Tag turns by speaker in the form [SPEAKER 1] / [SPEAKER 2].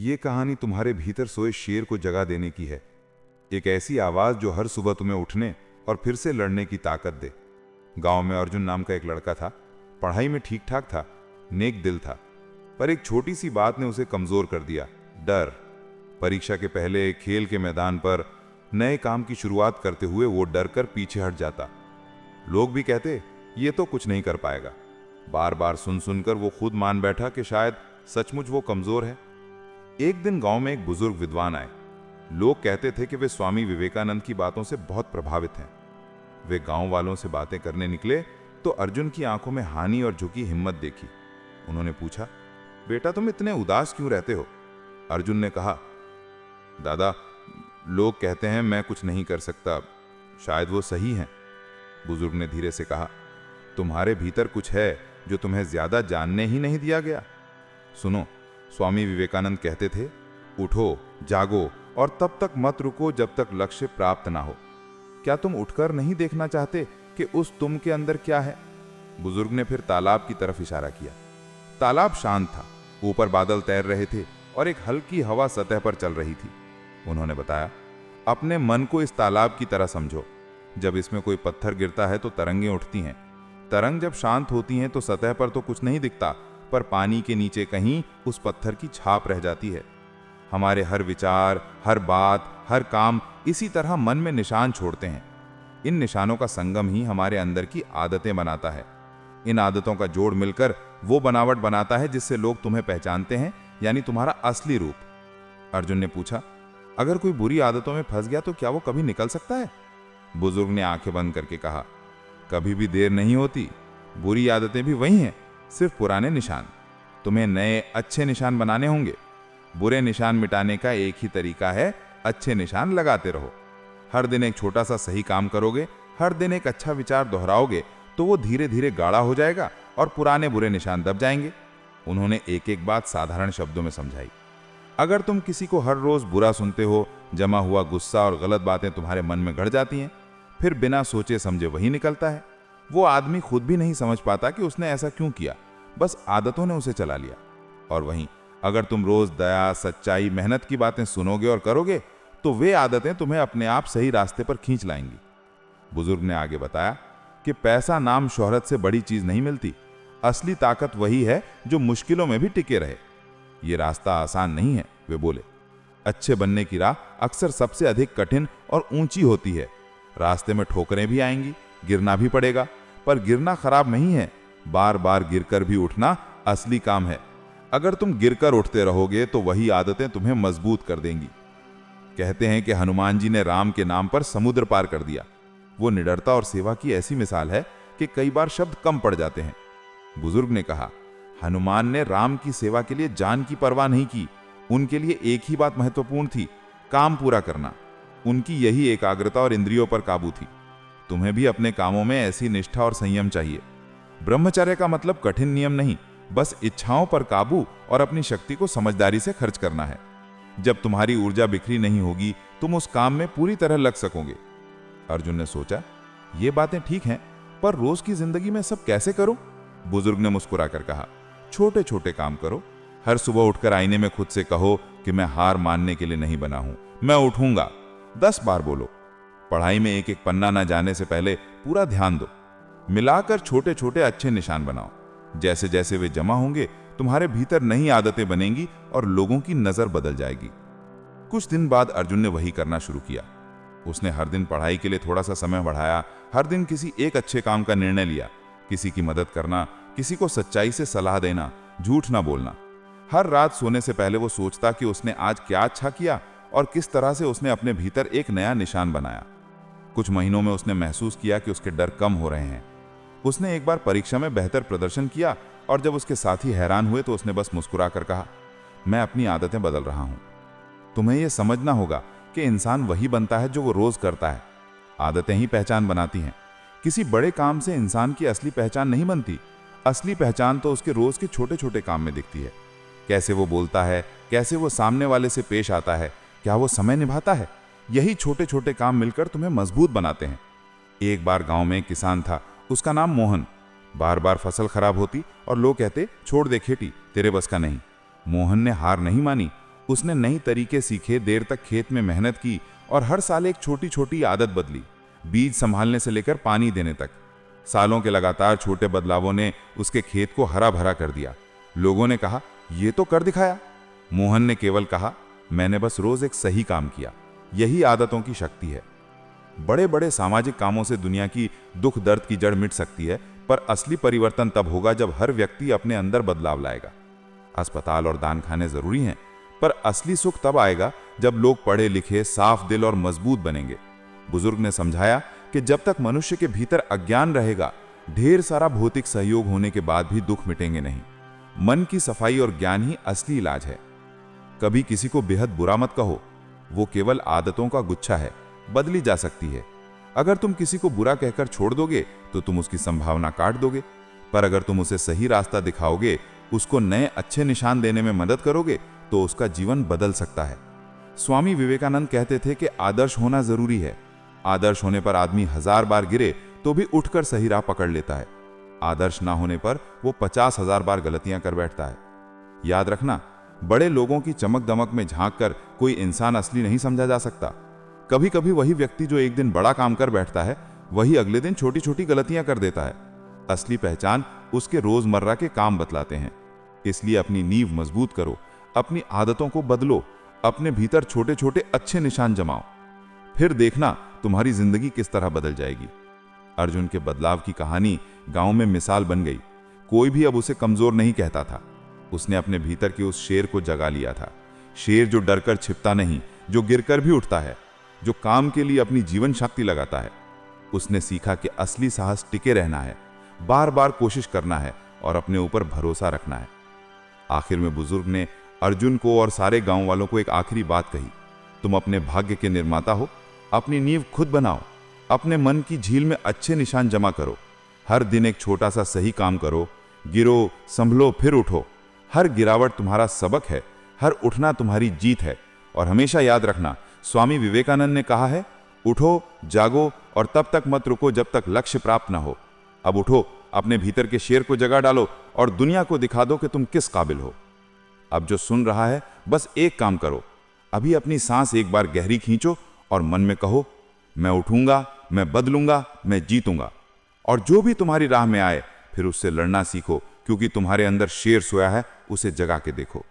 [SPEAKER 1] ये कहानी तुम्हारे भीतर सोए शेर को जगा देने की है। एक ऐसी आवाज जो हर सुबह तुम्हें उठने और फिर से लड़ने की ताकत दे। गांव में अर्जुन नाम का एक लड़का था। पढ़ाई में ठीक ठाक था, नेक दिल था, पर एक छोटी सी बात ने उसे कमजोर कर दिया, डर। परीक्षा के पहले खेल के मैदान पर नए काम की शुरुआत करते हुए वो डर कर पीछे हट जाता। लोग भी कहते ये तो कुछ नहीं कर पाएगा। बार बार सुन सुनकर वो खुद मान बैठा कि शायद सचमुच वो कमजोर है। एक दिन गांव में एक बुजुर्ग विद्वान आए। लोग कहते थे कि वे स्वामी विवेकानंद की बातों से बहुत प्रभावित हैं। वे गांव वालों से बातें करने निकले तो अर्जुन की आंखों में हानि और झुकी हिम्मत देखी। उन्होंने पूछा, बेटा तुम इतने उदास क्यों रहते हो? अर्जुन ने कहा, दादा लोग कहते हैं मैं कुछ नहीं कर सकता, शायद वो सही हैं। बुजुर्ग ने धीरे से कहा, तुम्हारे भीतर कुछ है जो तुम्हें ज्यादा जानने ही नहीं दिया गया। सुनो, स्वामी विवेकानंद कहते थे, उठो, जागो और तब तक मत रुको जब तक लक्ष्य प्राप्त ना हो। क्या तुम उठकर नहीं देखना चाहते कि उस तुम के अंदर क्या है? बुजुर्ग ने फिर तालाब की तरफ इशारा किया। तालाब शांत था, ऊपर बादल तैर रहे थे और एक हल्की हवा सतह पर चल रही थी। उन्होंने बताया, अपने मन को इस तालाब की तरह समझो। जब इसमें कोई पत्थर गिरता है तो तरंगें उठती हैं। तरंग जब शांत होती हैं तो सतह पर तो कुछ नहीं दिखता, पर पानी के नीचे कहीं उस पत्थर की छाप रह जाती है। हमारे हर विचार, हर बात, हर काम इसी तरह मन में निशान छोड़ते हैं। इन निशानों का संगम ही हमारे अंदर की आदतें बनाता है। इन आदतों का जोड़ मिलकर वो बनावट बनाता है जिससे लोग तुम्हें पहचानते हैं, यानी तुम्हारा असली रूप। अर्जुन ने पूछा, अगर कोई बुरी आदतों में फंस गया तो क्या वो कभी निकल सकता है? बुजुर्ग ने आंखें बंद करके कहा, कभी भी देर नहीं होती। बुरी आदतें भी वही हैं, सिर्फ पुराने निशान। तुम्हें नए अच्छे निशान बनाने होंगे। बुरे निशान मिटाने का एक ही तरीका है, अच्छे निशान लगाते रहो। हर दिन एक छोटा सा सही काम करोगे, हर दिन एक अच्छा विचार दोहराओगे तो वो धीरे धीरे गाढ़ा हो जाएगा और पुराने बुरे निशान दब जाएंगे। उन्होंने एक एक बात साधारण शब्दों में समझाई। अगर तुम किसी को हर रोज बुरा सुनते हो, जमा हुआ गुस्सा और गलत बातें तुम्हारे मन में गड़ जाती हैं, फिर बिना सोचे समझे वही निकलता है। वो आदमी खुद भी नहीं समझ पाता कि उसने ऐसा क्यों किया, बस आदतों ने उसे चला लिया। और वहीं अगर तुम रोज दया, सच्चाई, मेहनत की बातें सुनोगे और करोगे तो वे आदतें तुम्हें अपने आप सही रास्ते पर खींच लाएंगी। बुजुर्ग ने आगे बताया कि पैसा, नाम, शोहरत से बड़ी चीज नहीं मिलती। असली ताकत वही है जो मुश्किलों में भी टिके रहे। ये रास्ता आसान नहीं है, वे बोले। अच्छे बनने की राह अक्सर सबसे अधिक कठिन और ऊंची होती है। रास्ते में ठोकरें भी आएंगी, गिरना भी पड़ेगा, पर गिरना खराब नहीं है। बार बार गिरकर भी उठना असली काम है। अगर तुम गिरकर उठते रहोगे तो वही आदतें तुम्हें मजबूत कर देंगी। कहते हैं कि हनुमान जी ने राम के नाम पर समुद्र पार कर दिया। वो निडरता और सेवा की ऐसी मिसाल है कि कई बार शब्द कम पड़ जाते हैं। बुजुर्ग ने कहा, हनुमान ने राम की सेवा के लिए जान की परवाह नहीं की। उनके लिए एक ही बात महत्वपूर्ण थी, काम पूरा करना। उनकी यही एकाग्रता और इंद्रियों पर काबू थी। तुम्हें भी अपने कामों में ऐसी निष्ठा और संयम चाहिए। ब्रह्मचर्य का मतलब कठिन नियम नहीं, बस इच्छाओं पर काबू और अपनी शक्ति को समझदारी से खर्च करना है। जब तुम्हारी ऊर्जा बिखरी नहीं होगी, तुम उस काम में पूरी तरह लग सकोगे। अर्जुन ने सोचा, ये बातें ठीक हैं, पर रोज की जिंदगी में सब कैसे करूं? बुजुर्ग ने मुस्कुराकर कहा, छोटे छोटे काम करो। हर सुबह उठकर आईने में खुद से कहो कि मैं हार मानने के लिए नहीं बना हूं, मैं उठूंगा। 10 बार बोलो। पढ़ाई में एक एक पन्ना ना जाने से पहले पूरा ध्यान दो। मिलाकर छोटे छोटे अच्छे निशान बनाओ। जैसे जैसे वे जमा होंगे, तुम्हारे भीतर नई आदतें बनेंगी और लोगों की नजर बदल जाएगी। कुछ दिन बाद अर्जुन ने वही करना शुरू किया। उसने हर दिन पढ़ाई के लिए थोड़ा सा समय बढ़ाया, हर दिन किसी एक अच्छे काम का निर्णय लिया। किसी की मदद करना, किसी को सच्चाई से सलाह देना, झूठ ना बोलना। हर रात सोने से पहले वो सोचता कि उसने आज क्या अच्छा किया और किस तरह से उसने अपने भीतर एक नया निशान बनाया। कुछ महीनों में उसने महसूस किया कि उसके डर कम हो रहे हैं। उसने एक बार परीक्षा में बेहतर प्रदर्शन किया और जब उसके साथी हैरान हुए तो उसने बस मुस्कुरा कर कहा, मैं अपनी आदतें बदल रहा हूं। तुम्हें यह समझना होगा कि इंसान वही बनता है जो वो रोज करता है। आदतें ही पहचान बनाती हैं। किसी बड़े काम से इंसान की असली पहचान नहीं बनती। असली पहचान तो उसके रोज के छोटे छोटे काम में दिखती है। कैसे वो बोलता है, कैसे वो सामने वाले से पेश आता है, क्या वो समय निभाता है। यही छोटे छोटे काम मिलकर तुम्हें मजबूत बनाते हैं। एक बार गांव में एक किसान था, उसका नाम मोहन। बार बार फसल खराब होती और लोग कहते, छोड़ दे खेती, तेरे बस का नहीं। मोहन ने हार नहीं मानी। उसने नई तरीके सीखे, देर तक खेत में मेहनत की और हर साल एक छोटी छोटी आदत बदली, बीज संभालने से लेकर पानी देने तक। सालों के लगातार छोटे बदलावों ने उसके खेत को हरा भरा कर दिया। लोगों ने कहा, ये तो कर दिखाया। मोहन ने केवल कहा, मैंने बस रोज एक सही काम किया। यही आदतों की शक्ति है। बड़े बड़े सामाजिक कामों से दुनिया की दुख दर्द की जड़ मिट सकती है, पर असली परिवर्तन तब होगा जब हर व्यक्ति अपने अंदर बदलाव लाएगा। अस्पताल और दान खाने जरूरी हैं, पर असली सुख तब आएगा जब लोग पढ़े लिखे, साफ दिल और मजबूत बनेंगे। बुजुर्ग ने समझाया कि जब तक मनुष्य के भीतर अज्ञान रहेगा, ढेर सारा भौतिक सहयोग होने के बाद भी दुख मिटेंगे नहीं। मन की सफाई और ज्ञान ही असली इलाज है। कभी किसी को बेहद बुरा मत कहो, वो केवल आदतों का गुच्छा है, बदली जा सकती है। अगर तुम किसी को बुरा कहकर छोड़ दोगे तो तुम उसकी संभावना काट दोगे, पर अगर तुम उसे सही रास्ता दिखाओगे, उसको नए अच्छे निशान देने में मदद करोगे, तो उसका जीवन बदल सकता है। स्वामी विवेकानंद कहते थे कि आदर्श होना जरूरी है। आदर्श होने पर आदमी 1000 बार गिरे तो भी उठकर सही राह पकड़ लेता है। आदर्श ना होने पर वो 50,000 बार गलतियां कर बैठता है। याद रखना, बड़े लोगों की चमक दमक में झांककर कोई इंसान असली नहीं समझा जा सकता। कभी कभी वही व्यक्ति जो एक दिन बड़ा काम कर बैठता है, वही अगले दिन छोटी छोटी गलतियां कर देता है। असली पहचान उसके रोजमर्रा के काम बतलाते हैं। इसलिए अपनी नींव मजबूत करो, अपनी आदतों को बदलो, अपने भीतर छोटे छोटे अच्छे निशान जमाओ, फिर देखना तुम्हारी जिंदगी किस तरह बदल जाएगी। अर्जुन के बदलाव की कहानी गांव में मिसाल बन गई। कोई भी अब उसे कमजोर नहीं कहता था। उसने अपने भीतर के उस शेर को जगा लिया था। शेर जो डरकर छिपता नहीं, जो गिरकर भी उठता है, जो काम के लिए अपनी जीवन शक्ति लगाता है। उसने सीखा कि असली साहस टिके रहना है, बार बार कोशिश करना है और अपने ऊपर भरोसा रखना है। आखिर में बुजुर्ग ने अर्जुन को और सारे गांव वालों को एक आखिरी बात कही, तुम अपने भाग्य के निर्माता हो, अपनी नींव खुद बनाओ, अपने मन की झील में अच्छे निशान जमा करो, हर दिन एक छोटा सा सही काम करो, गिरो, संभलो, फिर उठो। हर गिरावट तुम्हारा सबक है, हर उठना तुम्हारी जीत है। और हमेशा याद रखना, स्वामी विवेकानंद ने कहा है, उठो, जागो और तब तक मत रुको जब तक लक्ष्य प्राप्त ना हो। अब उठो, अपने भीतर के शेर को जगा डालो और दुनिया को दिखा दो कि तुम किस काबिल हो। अब जो सुन रहा है, बस एक काम करो, अभी अपनी सांस एक बार गहरी खींचो और मन में कहो, मैं उठूंगा, मैं बदलूंगा, मैं जीतूंगा। और जो भी तुम्हारी राह में आए, फिर उससे लड़ना सीखो, क्योंकि तुम्हारे अंदर शेर सोया है, उसे जगा के देखो।